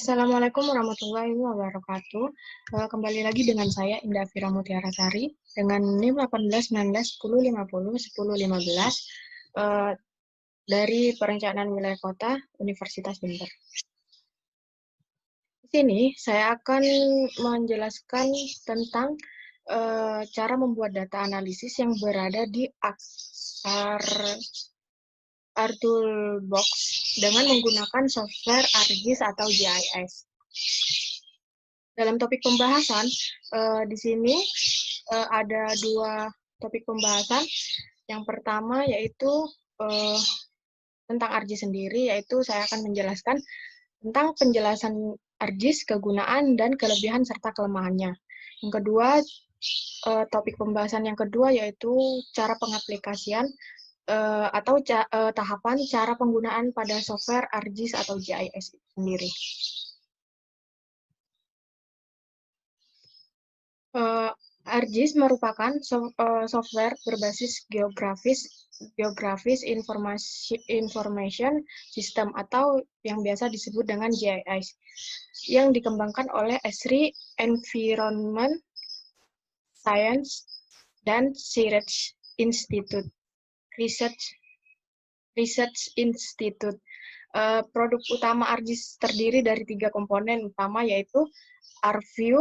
Assalamualaikum warahmatullahi wabarakatuh. Kembali lagi dengan saya Indah Fira Mutiara Sari dengan NIM 18 19 10 50 10 15 dari Perencanaan Wilayah Kota Universitas Jember. Di sini saya akan menjelaskan tentang cara membuat data analisis yang berada di ArToolbox dengan menggunakan software ArcGIS atau GIS. Dalam topik pembahasan, di sini ada dua topik pembahasan. Yang pertama yaitu tentang ArcGIS sendiri, yaitu saya akan menjelaskan tentang penjelasan ArcGIS, kegunaan, dan kelebihan serta kelemahannya. Yang kedua, topik pembahasan yang kedua yaitu cara pengaplikasian atau tahapan cara penggunaan pada software ArcGIS atau GIS sendiri. ArcGIS merupakan software berbasis geografis information system atau yang biasa disebut dengan GIS yang dikembangkan oleh Esri Environment Science dan Research Institute. Produk utama ArcGIS terdiri dari 3 komponen utama, yaitu ArcView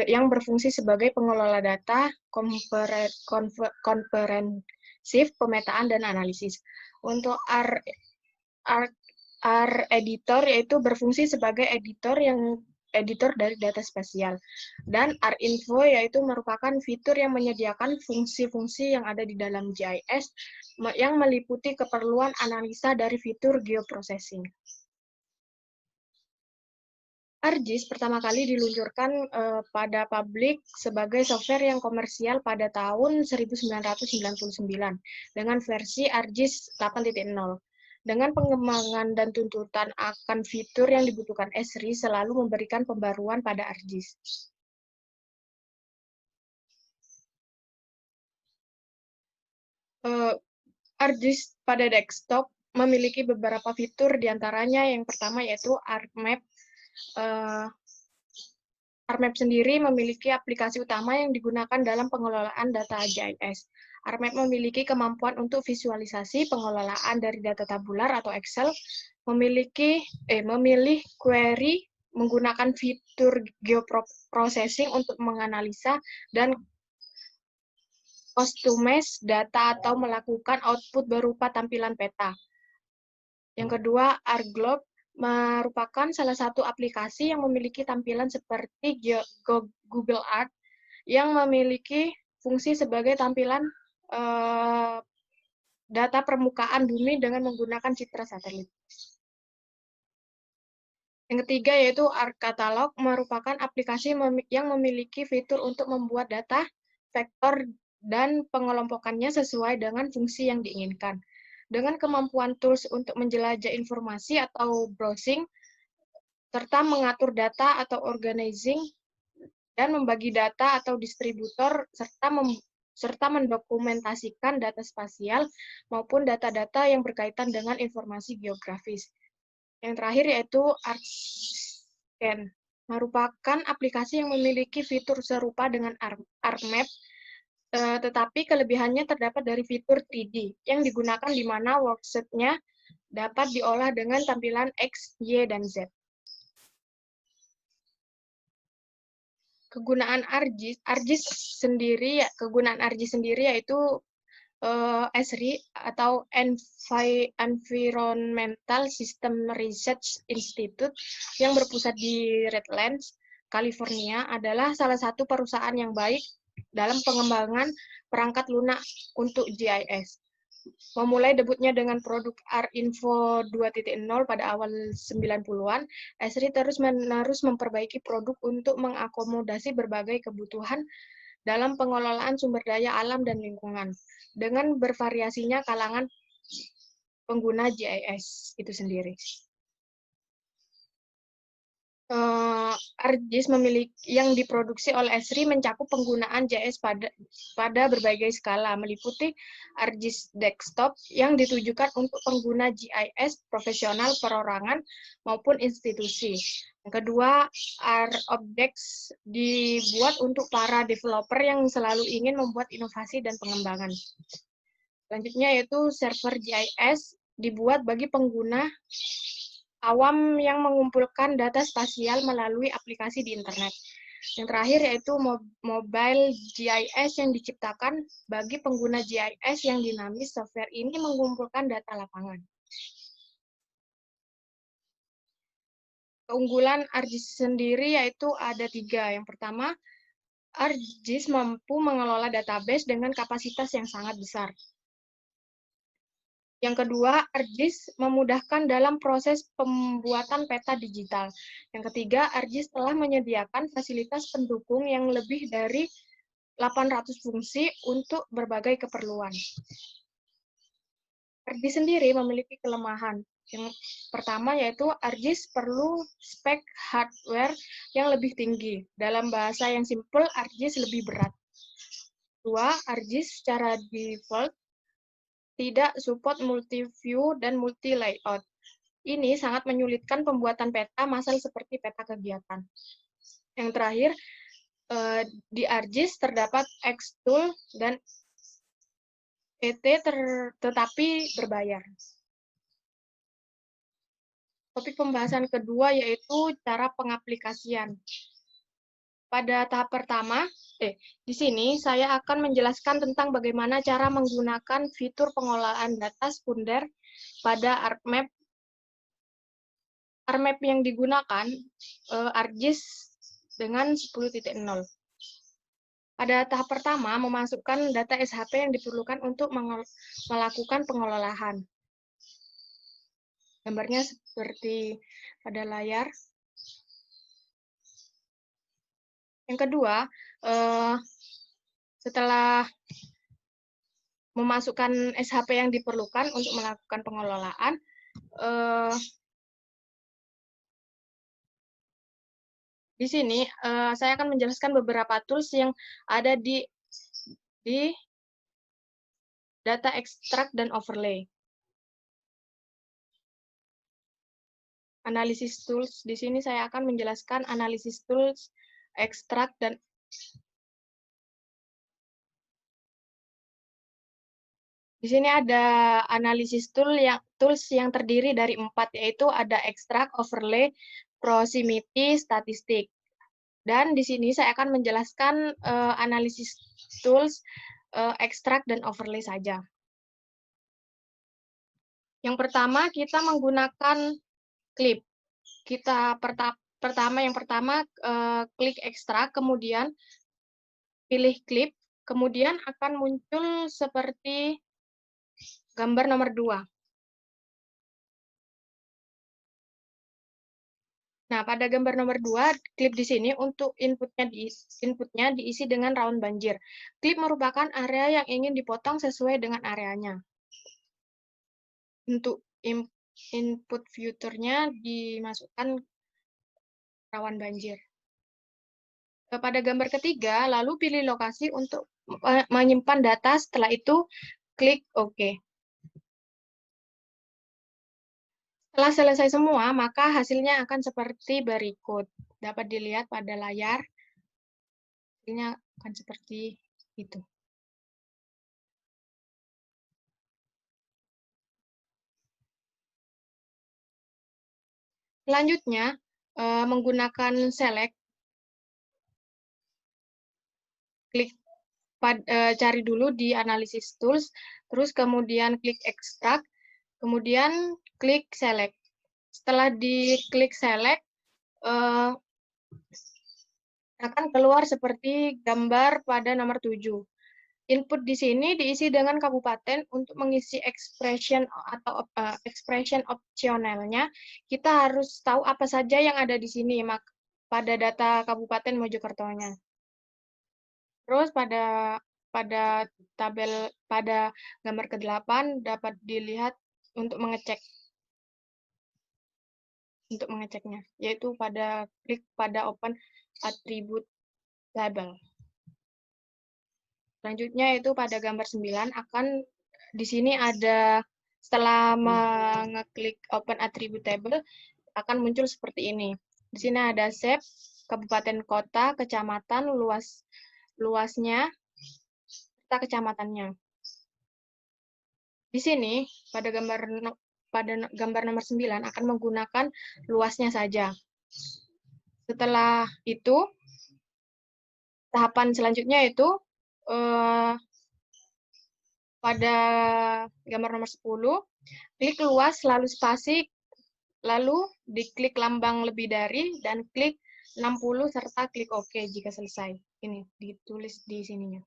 yang berfungsi sebagai pengelola data komprehensif, pemetaan, dan analisis. Untuk ArcEditor yaitu berfungsi sebagai editor dari data spasial. Dan ArcInfo yaitu merupakan fitur yang menyediakan fungsi-fungsi yang ada di dalam GIS yang meliputi keperluan analisa dari fitur geoprocessing. ArcGIS pertama kali diluncurkan pada publik sebagai software yang komersial pada tahun 1999 dengan versi ArcGIS 8.0. Dengan pengembangan dan tuntutan akan fitur yang dibutuhkan Esri selalu memberikan pembaruan pada ArcGIS. ArcGIS pada desktop memiliki beberapa fitur, diantaranya yang pertama yaitu ArcMap. ArcMap sendiri memiliki aplikasi utama yang digunakan dalam pengelolaan data GIS. ArcMap memiliki kemampuan untuk visualisasi pengelolaan dari data tabular atau Excel, memilih query menggunakan fitur geoprocessing untuk menganalisa dan customize data atau melakukan output berupa tampilan peta. Yang kedua, ArcGlobe merupakan salah satu aplikasi yang memiliki tampilan seperti Google Earth yang memiliki fungsi sebagai tampilan data permukaan bumi dengan menggunakan citra satelit. Yang ketiga yaitu ArcCatalog merupakan aplikasi yang memiliki fitur untuk membuat data vektor dan pengelompokannya sesuai dengan fungsi yang diinginkan. Dengan kemampuan tools untuk menjelajah informasi atau browsing, serta mengatur data atau organizing, dan membagi data atau distributor, serta mendokumentasikan data spasial maupun data-data yang berkaitan dengan informasi geografis. Yang terakhir yaitu ArcScan, merupakan aplikasi yang memiliki fitur serupa dengan ArcMap, tetapi kelebihannya terdapat dari fitur 3D yang digunakan di mana worksheet-nya dapat diolah dengan tampilan X, Y, dan Z. Kegunaan ArcGIS sendiri yaitu Esri atau Environmental System Research Institute yang berpusat di Redlands, California adalah salah satu perusahaan yang baik dalam pengembangan perangkat lunak untuk GIS. Memulai debutnya dengan produk ArcInfo 2.0 pada awal 90-an, Esri terus-menerus memperbaiki produk untuk mengakomodasi berbagai kebutuhan dalam pengelolaan sumber daya alam dan lingkungan, dengan bervariasinya kalangan pengguna GIS itu sendiri. ArcGIS yang diproduksi oleh Esri mencakup penggunaan JS pada berbagai skala, meliputi ArcGIS desktop yang ditujukan untuk pengguna GIS profesional perorangan maupun institusi. Yang kedua, ArcObjects dibuat untuk para developer yang selalu ingin membuat inovasi dan pengembangan. Selanjutnya yaitu server GIS dibuat bagi pengguna awam yang mengumpulkan data spasial melalui aplikasi di internet. Yang terakhir yaitu mobile GIS yang diciptakan bagi pengguna GIS yang dinamis. Software ini mengumpulkan data lapangan. Keunggulan ArcGIS sendiri yaitu ada 3. Yang pertama, ArcGIS mampu mengelola database dengan kapasitas yang sangat besar. Yang kedua, ArcGIS memudahkan dalam proses pembuatan peta digital. Yang ketiga, ArcGIS telah menyediakan fasilitas pendukung yang lebih dari 800 fungsi untuk berbagai keperluan. ArcGIS sendiri memiliki kelemahan. Yang pertama yaitu ArcGIS perlu spek hardware yang lebih tinggi. Dalam bahasa yang simpel, ArcGIS lebih berat. Kedua, ArcGIS secara default tidak support multi-view dan multi-layout. Ini sangat menyulitkan pembuatan peta masal seperti peta kegiatan. Yang terakhir, di ArcGIS terdapat Xtool dan ET tetapi berbayar. Topik pembahasan kedua yaitu cara pengaplikasian. Pada tahap pertama, di sini saya akan menjelaskan tentang bagaimana cara menggunakan fitur pengolahan data sekunder pada ArcMap. ArcMap yang digunakan ArcGIS dengan 10.0. Pada tahap pertama, memasukkan data SHP yang diperlukan untuk melakukan pengolahan. Gambarnya seperti pada layar. Yang kedua, setelah memasukkan SHP yang diperlukan untuk melakukan pengelolaan, di sini saya akan menjelaskan beberapa tools yang ada di data extract dan overlay. Analisis tools, di sini saya akan menjelaskan analisis tools, extract, dan di sini ada analisis tools yang terdiri dari 4, yaitu ada extract, overlay, proximity, statistik. Dan di sini saya akan menjelaskan analisis tools, extract, dan overlay saja. Yang pertama, kita menggunakan clip. Yang pertama klik extract, kemudian pilih clip, kemudian akan muncul seperti gambar nomor 2. Nah, pada gambar nomor 2, klip di sini untuk inputnya diisi dengan raun banjir. Klip merupakan area yang ingin dipotong sesuai dengan areanya. Untuk input filternya dimasukkan rawan banjir. Pada gambar ketiga, lalu pilih lokasi untuk menyimpan data, setelah itu klik OK. Setelah selesai semua, maka hasilnya akan seperti berikut. Dapat dilihat pada layar, hasilnya akan seperti itu. Selanjutnya, menggunakan select, cari dulu di analisis tools, terus kemudian klik extract, kemudian klik select. Setelah diklik select, akan keluar seperti gambar pada nomor 7. Input di sini diisi dengan kabupaten. Untuk mengisi expression atau expression opsionalnya, kita harus tahu apa saja yang ada di sini pada data Kabupaten Mojokerto-nya. Terus pada gambar ke-8 dapat dilihat untuk mengecek. untuk mengeceknya, yaitu klik pada Open Attribute Label. Selanjutnya itu pada gambar 9 di sini ada, setelah mengeklik Open Attribute Table akan muncul seperti ini. Di sini ada shape, kabupaten kota, kecamatan, luasnya, serta kecamatannya. Di sini pada gambar nomor 9 akan menggunakan luasnya saja. Setelah itu, tahapan selanjutnya itu pada gambar nomor 10, klik luas lalu spasi, lalu diklik lambang lebih dari dan klik 60 serta klik OK jika selesai. Ini ditulis di sininya.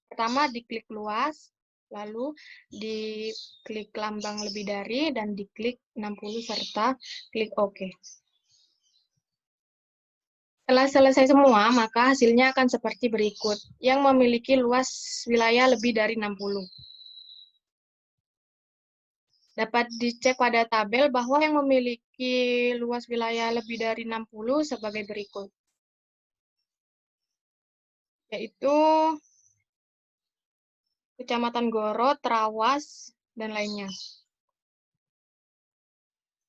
Pertama diklik luas, lalu diklik lambang lebih dari dan diklik 60 serta klik OK. Setelah selesai semua, maka hasilnya akan seperti berikut, yang memiliki luas wilayah lebih dari 60. Dapat dicek pada tabel bahwa yang memiliki luas wilayah lebih dari 60 sebagai berikut, yaitu Kecamatan Goro, Trawas, dan lainnya.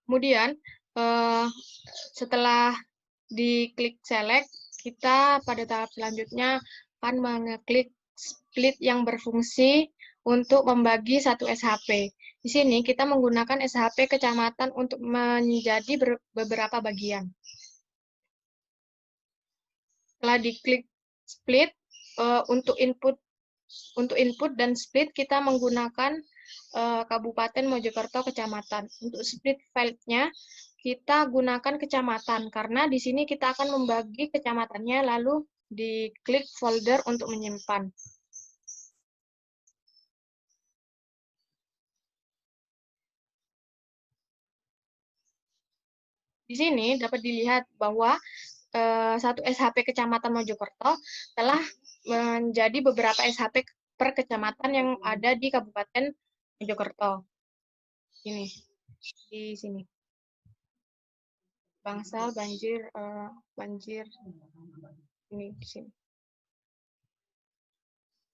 Kemudian, setelah diklik select, kita pada tahap selanjutnya akan mengeklik split yang berfungsi untuk membagi satu SHP. Di sini kita menggunakan SHP kecamatan untuk menjadi beberapa bagian. Setelah diklik split, untuk input dan split kita menggunakan Kabupaten Mojokerto Kecamatan. Untuk split file-nya kita gunakan kecamatan karena di sini kita akan membagi kecamatannya lalu diklik folder untuk menyimpan. Di sini dapat dilihat bahwa satu SHP Kecamatan Mojokerto telah menjadi beberapa SHP per kecamatan yang ada di Kabupaten Mojokerto. Ini di sini. Bangsal, banjir, ini di sini.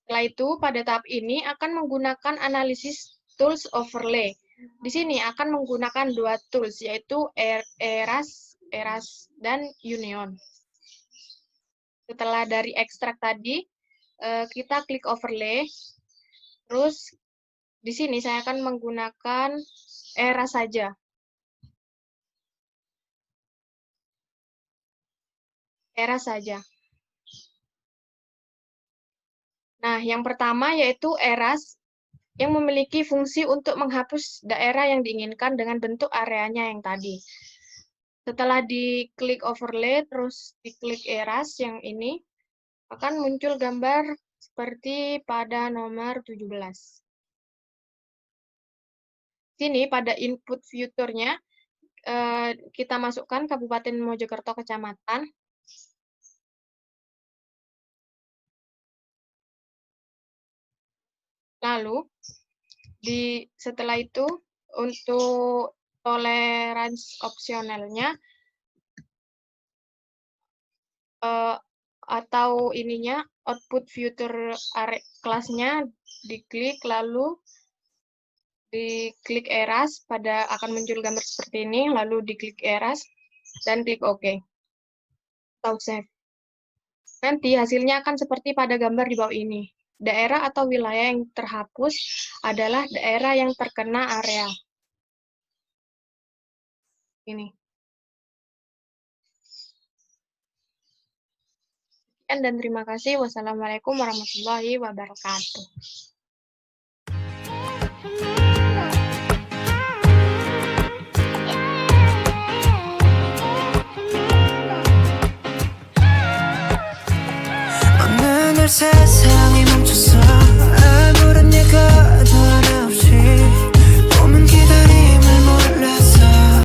Setelah itu, pada tahap ini akan menggunakan analisis tools overlay. Di sini akan menggunakan dua tools, yaitu ERAS, dan Union. Setelah dari ekstrak tadi, kita klik overlay. Terus, di sini saya akan menggunakan ERAS saja. ERAS saja. Nah, yang pertama yaitu ERAS yang memiliki fungsi untuk menghapus daerah yang diinginkan dengan bentuk areanya yang tadi. Setelah diklik overlay, terus diklik ERAS yang ini, akan muncul gambar seperti pada nomor 17. Sini pada input future-nya, kita masukkan Kabupaten Mojokerto Kecamatan. Lalu, setelah itu, untuk tolerance opsionalnya, atau ininya, output future kelasnya diklik, lalu diklik ERAS, akan muncul gambar seperti ini, lalu diklik ERAS, dan klik OK. Atau save. Nanti hasilnya akan seperti pada gambar di bawah ini. Daerah atau wilayah yang terhapus adalah daerah yang terkena area. Ini. Sekian dan terima kasih. Wassalamualaikum warahmatullahi wabarakatuh. Mendengar